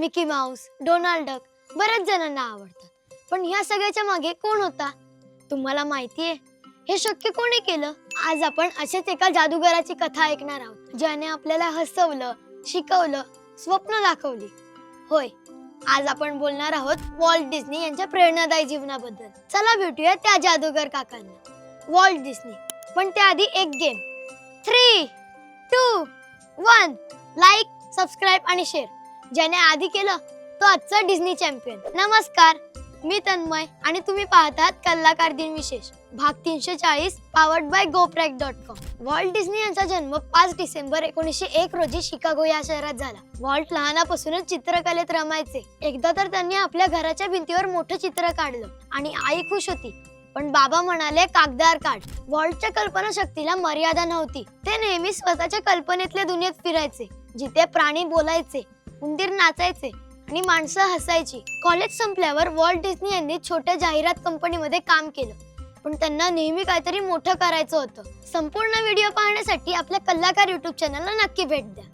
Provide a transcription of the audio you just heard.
Mickey Mouse, Donald duck बऱ्याच जणांना आवडतात. पण ह्या सगळ्याच्या मागे कोण होता तुम्हाला माहितीये? हे शक्य कोणी केलं? आज आपण अशाच एका जादूगाराची कथा ऐकणार आहोत, ज्याने आपल्याला हसवलं, शिकवलं, स्वप्न दाखवली. होय, आज आपण बोलणार आहोत वॉल्ट डिस्नी यांच्या प्रेरणादायी जीवनाबद्दल. चला भेटूया त्या जादूगर काकांना, वॉल्ट डिस्नी. पण त्याआधी एक गेम. 3, 2, 1. लाईक, सबस्क्राईब आणि शेअर. ज्याने आधी केलं तो आजचा डिस्नी चॅम्पियन. नमस्कार, मी तन्मय आणि तुम्ही पाहतात कलाकार दिन विशेष भाग 340 powered by GoPrack.com. Walt Disney यांचा जन्म 5 डिसेंबर 1901 रोजी शिकागो या शहरात झाला. वॉल्ट लहानापासूनच चित्रकलेत रमायचे. एकदा तर त्यांनी आपल्या घराच्या भिंतीवर मोठं चित्र काढलं आणि आई खुश होती. पण बाबा म्हणाले कागदावर काढ. वॉल्टच्या कल्पनाशक्तीला मर्यादा नव्हती. ते नेहमी स्वतःच्या कल्पनेतल्या दुनियेत फिरायचे, जिथे प्राणी बोलायचे, उंदीर नाचायचे आणि माणसं हसायची. कॉलेज संपल्यावर वॉल्ट डिस्नी यांनी छोट्या जाहिरात कंपनीमध्ये काम केलं, पण त्यांना नेहमी काहीतरी मोठं करायचं होतं. संपूर्ण व्हिडिओ पाहण्यासाठी आपल्या कलाकार YouTube चॅनलला नक्की भेट द्या.